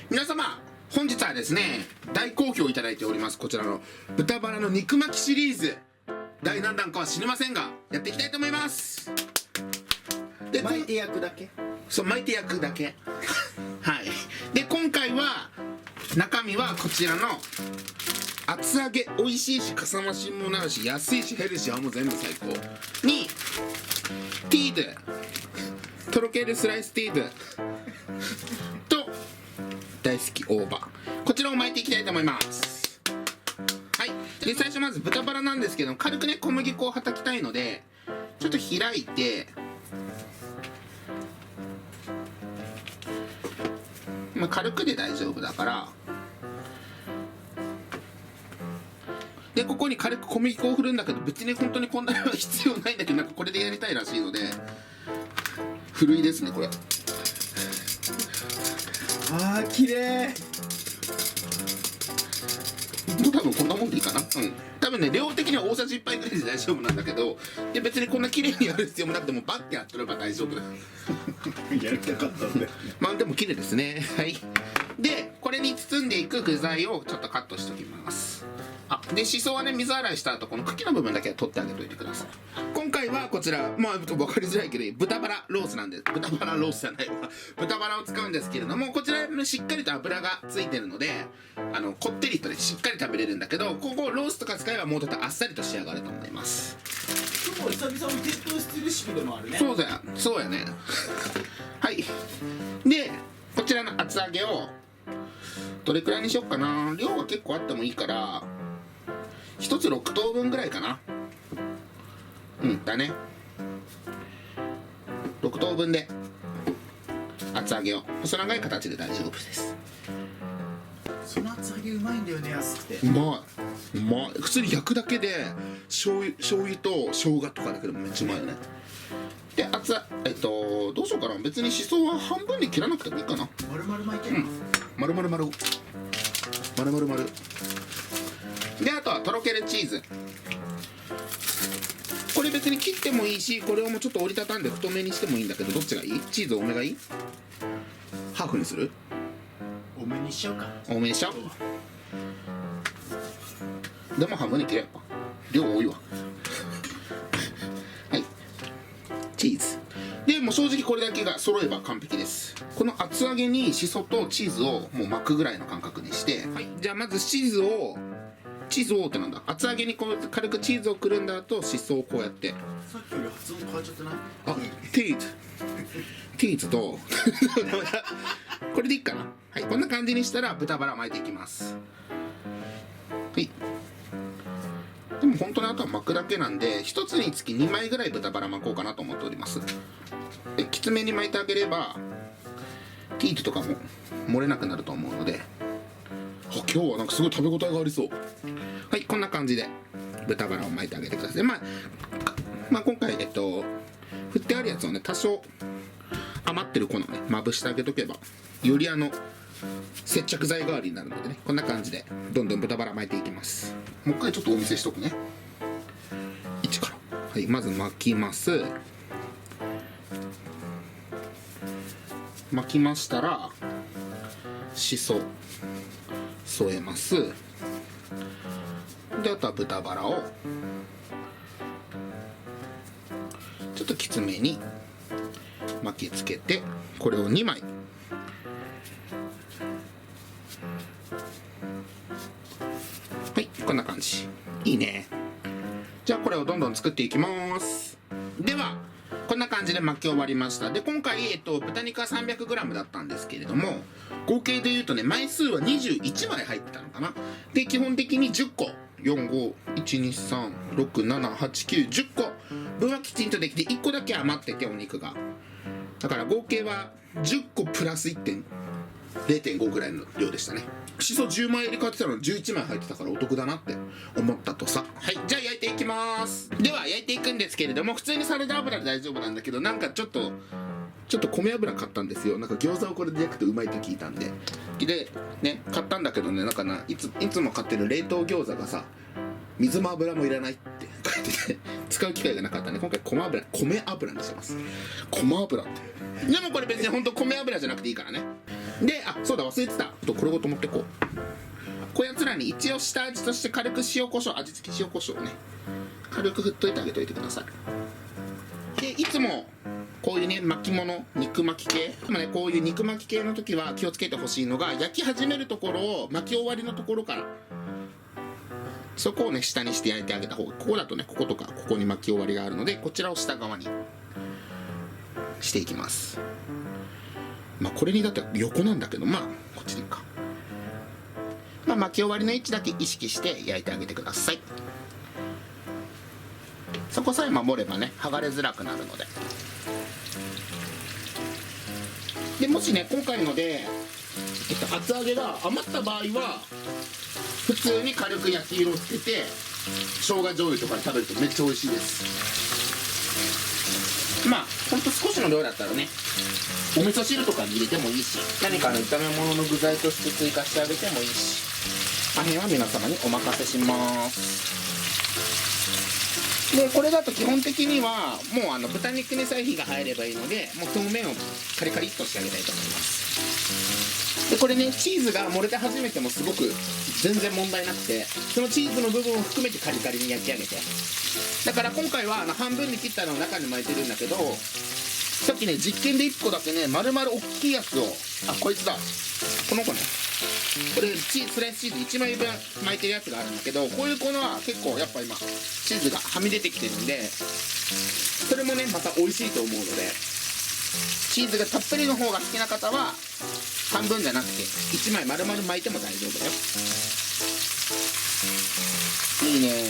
皆様本日はですね大好評いただいておりますこちらの豚バラの肉巻きシリーズ、第何弾かは知りませんがやっていきたいと思います。で巻いて焼くだけ。そう巻いて焼くだけはいで今回は中身はこちらの厚揚げ、美味しいしかさ増しもなるし安いしヘルシーはもう全部最高にティード、とろけるスライスティードと大好き大葉、こちらを巻いていきたいと思います。はいで最初まず豚バラなんですけど軽くね小麦粉をはたきたいのでちょっと開いて、まあ、軽くで大丈夫だからでここに軽く小麦粉を振るんだけど別に本当にこんなのは必要ないんだけどなんかこれでやりたいらしいのでふるいですねこれ。あー綺麗。もう多分こんなもんでいいかな。多分ね量的には大さじ1杯ぐらいで大丈夫なんだけどで別にこんな綺麗にやる必要もなくてもバッてやってれば大丈夫やりたかったんで。まあでも綺麗ですね。はいでこれに包んでいく具材をちょっとカットしておきます。でしそはね水洗いした後この茎の部分だけは取ってあげといてください。今回はこちらまあ分かりづらいけど豚バラロースなんで豚バラロースじゃないわ豚バラを使うんですけれどもこちらしっかりと脂がついてるのでこってりとねしっかり食べれるんだけどここロースとか使えばもうちょっとあっさりと仕上がると思います。今日久々に血糖質レシピでもあるね。そうだよそうやねはいでこちらの厚揚げをどれくらいにしよっかな。量は結構あってもいいから1つ6等分ぐらいかな。だね6等分で厚揚げを細長い形で大丈夫です。その厚揚げうまいんだよね、安くて。うまい普通に焼くだけで醤油と生姜とかだけでもめっちゃうまいよね。でどうしようかな。別にしそは半分に切らなくてもいいかな。丸々巻いてる。丸々であとはとろけるチーズ、これ別に切ってもいいしこれをもうちょっと折りたたんで太めにしてもいいんだけどどっちがいい？チーズ多めがいい？ハーフにする？多めにしちゃうか。多めにしちゃう。でも半分に切れやっぱ量多いわはいチーズでもう正直これだけが揃えば完璧です。この厚揚げにしそとチーズをもう巻くぐらいの感覚にして、はい、じゃあまずチーズをってなんだ。厚揚げにこう軽くチーズをくるんだ後しそをこうやってさっきより発音変わっちゃってない？ティーズとこれでいいかな。はいこんな感じにしたら豚バラ巻いていきます。はいでも本当にあとは巻くだけなんで1つにつき2枚ぐらい豚バラ巻こうかなと思っております。できつめに巻いてあげればティーズとかも漏れなくなると思うので今日はなんかすごい食べ応えがありそう。はいこんな感じで豚バラを巻いてあげてください。まあ今回振ってあるやつをね多少余ってる粉をねまぶしてあげとけばより接着剤代わりになるのでねこんな感じでどんどん豚バラ巻いていきます。もう一回ちょっとお見せしとくね。1からはいまず巻きます。巻きましたらしそ添えます。であとは豚バラをちょっときつめに巻きつけてこれを2枚はいこんな感じいいね。じゃあこれをどんどん作っていきます。ではこんな感じで巻き終わりました。で今回、豚肉は 300g だったんですけれども合計でいうとね枚数は21枚入ってたのかな。で基本的に10個45123678910個分はきちんとできて1個だけ余っててお肉がだから合計は10個プラス 0.5 ぐらいの量でしたね。しそ10枚入れ替わってたのに11枚入ってたからお得だなって思ったとさ。はいじゃあ焼いていきます。では焼いていくんですけれども普通にサラダ油で大丈夫なんだけどなんかちょっと米油買ったんですよ。なんか餃子をこれで焼くとうまいと聞いたんでね買ったんだけどねなんかいつも買ってる冷凍餃子がさ水も油もいらないって書いてて使う機会がなかったんで今回米油にしてます。米油ってでもこれ別に本当米油じゃなくていいからね。で、あ、そうだ忘れてた、これごと持ってこう。こやつらに一応下味として軽く塩コショウ、味付け塩コショウをね軽く振っといてあげといてください。でいつもこういうね巻き物、肉巻き系、でもねこういう肉巻き系の時は気をつけてほしいのが、焼き始めるところを巻き終わりのところからそこをね下にして焼いてあげた方が、ここだとねこことかここに巻き終わりがあるので、こちらを下側にしていきます。まあこれにだって横なんだけど、まあこっちでいいか。まあ巻き終わりの位置だけ意識して焼いてあげてください。そこさえ守ればね剥がれづらくなるので。でもしね今回ので、厚揚げが余った場合は普通に軽く焼き色をつけて生姜醤油とかで食べるとめっちゃ美味しいです。まあほんと少しの量だったらねお味噌汁とかに入れてもいいし、何かの炒め物の具材として追加してあげてもいいし、あの辺は皆様にお任せします。でこれだと基本的にはもう豚肉にさえ火が入ればいいので、もう表面をカリカリっと仕上げたいと思います。でこれねチーズが漏れて始めてもすごく全然問題なくて、そのチーズの部分を含めてカリカリに焼き上げて、だから今回は半分に切ったのを中に巻いてるんだけど、さっきね実験で1個だけね丸々大きいやつを、あこいつだ、この子ね、これスライスチーズ1枚分巻いてるやつがあるんだけど、こういう子のは結構やっぱ今チーズがはみ出てきてるんで、それもねまた美味しいと思うので、チーズがたっぷりの方が好きな方は半分じゃなくて1枚丸々巻いても大丈夫だよ。いいね、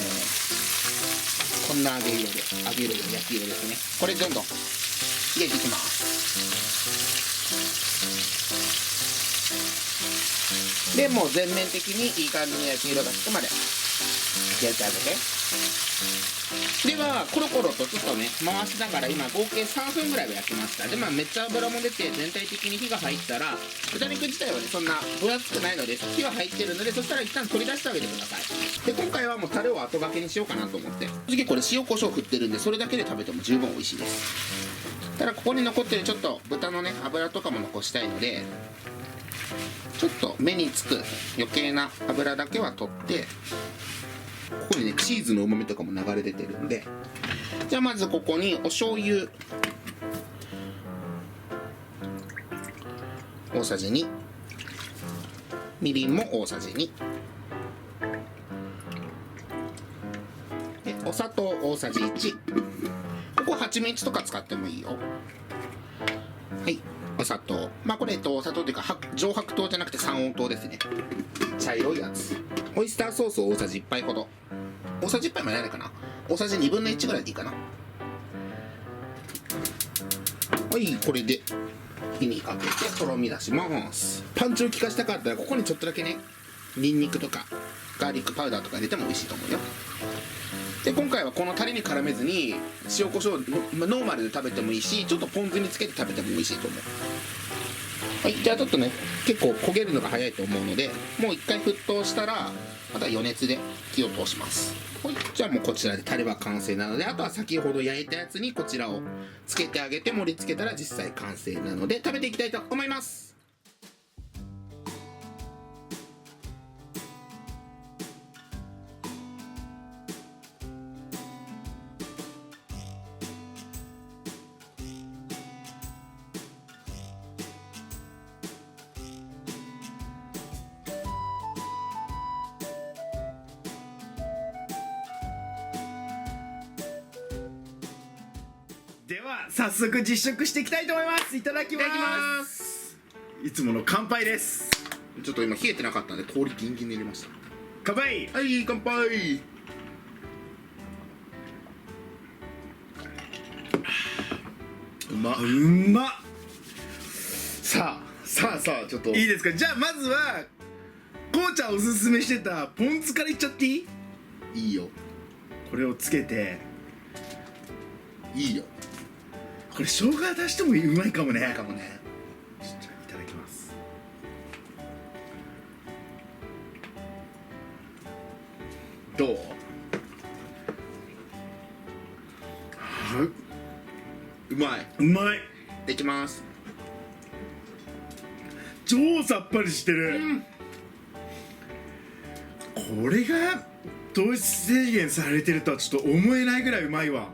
こんな揚げ色で、焼き色ですね。これどんどん入れていきます。でもう全面的にいい感じの焼き色がつくまで焼いてあげて。ではコロコロとちょっとね回しながら、今合計3分ぐらいは焼きました。でめっちゃ油も出て全体的に火が入ったら、豚肉自体はねそんな分厚くないので火は入ってるので、そしたら一旦取り出してあげてください。で今回はもうタレを後がけにしようかなと思って、次これ塩コショウ振ってるんで、それだけで食べても十分美味しいです。ただここに残ってるちょっと豚のね脂とかも残したいので、ちょっと目につく余計な油だけは取って、ここにねチーズのうまみとかも流れ出てるんで、じゃあまずここにお醤油大さじ2、みりんも大さじ2で、お砂糖大さじ1、ここ蜂蜜とか使ってもいいよ。はい、お砂糖、まあこれお砂糖というか上白糖じゃなくて三温糖ですね、茶色いやつ。オイスターソースを大さじ1杯ほど、大さじ1杯もやらないかな、大さじ1/2ぐらいでいいかな。はい、これで火にかけてとろみ出します。パンチを効かしたかったらここにちょっとだけねニンニクとかガーリックパウダーとか入れても美味しいと思うよ。で今回はこのタレに絡めずに塩コショウノーマルで食べてもいいし、ちょっとポン酢につけて食べても美味しいと思う。はい、じゃあちょっとね結構焦げるのが早いと思うので、もう一回沸騰したらまた余熱で火を通します。はい、じゃあもうこちらでタレは完成なので、あとは先ほど焼いたやつにこちらをつけてあげて盛り付けたら実際完成なので食べていきたいと思います。では早速実食していきたいと思います。いただきます。いただきます。いつもの乾杯です。ちょっと今冷えてなかったんで氷ギンギンに入れました。乾杯。はい、乾杯。うまっ。さあちょっといいですか。じゃあまずはこうちゃんおすすめしてたポン酢からいっちゃっていい？いいよ。これをつけて。いいよ。これ生姜出してもうまいかもね。いいかもね。じゃあいただきます。どう？うまい。うまい。できます。超さっぱりしてる、これが糖質制限されてるとはちょっと思えないぐらいうまいわ。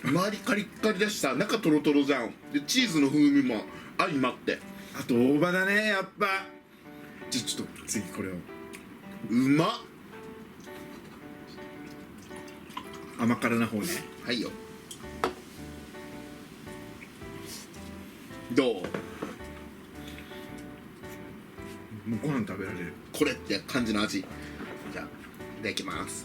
周りカリッカリだしさ、中トロトロじゃん。でチーズの風味も相まって、あと大葉だね、やっぱ。ちょっと次これをうまっ。甘辛な方ね。はいよ。どう？もうご飯食べられる。これって感じの味。じゃあいただきます。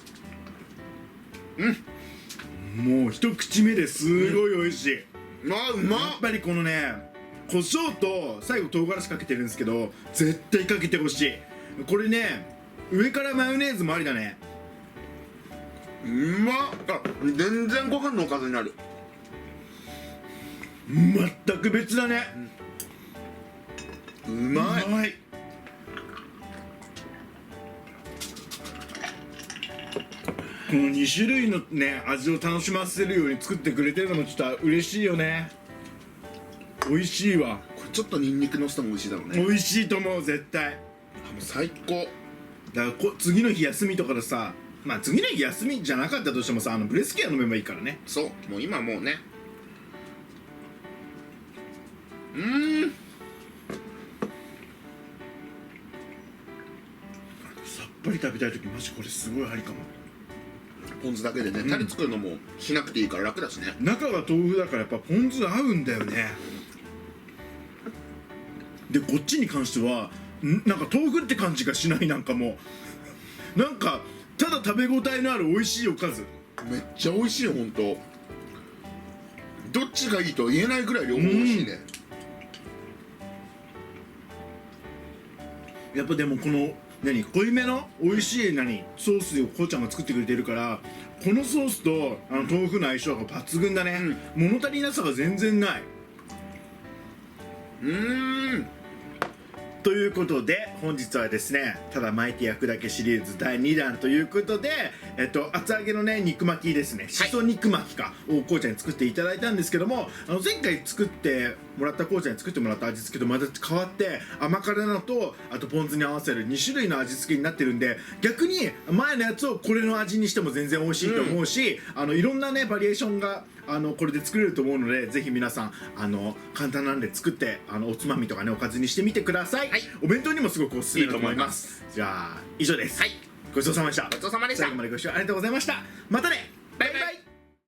もう一口目ですごい美味しい、うまやっぱりこのね、胡椒と最後唐辛子かけてるんですけど、絶対かけてほしい。これね、上からマヨネーズもありだね。うまっ。あ、全然ご飯のおかずになる。全く別だね、うまい。うまい。この2種類のね味を楽しませるように作ってくれてるのもちょっと嬉しいよね。美味しいわ。これちょっとニンニクのせても美味しいだろうね。美味しいと思う、絶対。もう最高。だから次の日休みとかでさ、まあ次の日休みじゃなかったとしてもさ、ブレスケア飲めばいいからね。そう、もう今もうね。さっぱり食べたい時マジこれすごいありかも。ポン酢だけでね、タレ作るのもしなくていいから楽だしね。中が豆腐だからやっぱポン酢合うんだよね。でこっちに関してはなんか豆腐って感じがしない。なんかもうなんかただ食べ応えのある美味しいおかず。めっちゃ美味しいよ、ほんと。どっちがいいと言えないぐらい両方美味しいね。やっぱでもこの濃いめの美味しいソースをこうちゃんが作ってくれてるから、このソースと豆腐の相性が抜群だね、物足りなさが全然ない。ということで本日はですね、ただ巻いて焼くだけシリーズ第2弾ということで、厚揚げのね肉巻きですね、しそ肉巻きかをこうちゃんに作っていただいたんですけども、前回作ってもらったこうちゃんに作ってもらった味付けとまた変わって、甘辛のとあとポン酢に合わせる2種類の味付けになってるんで、逆に前のやつをこれの味にしても全然美味しいと思うし、いろんなねバリエーションがこれで作れると思うので、ぜひ皆さん簡単なんで作っておつまみとかねおかずにしてみてください、お弁当にもすごくおすすめだと思います。じゃあ以上です、ごちそうさまでした。ごちそうさまでした。最後までご視聴ありがとうございました。またね、バイバイ。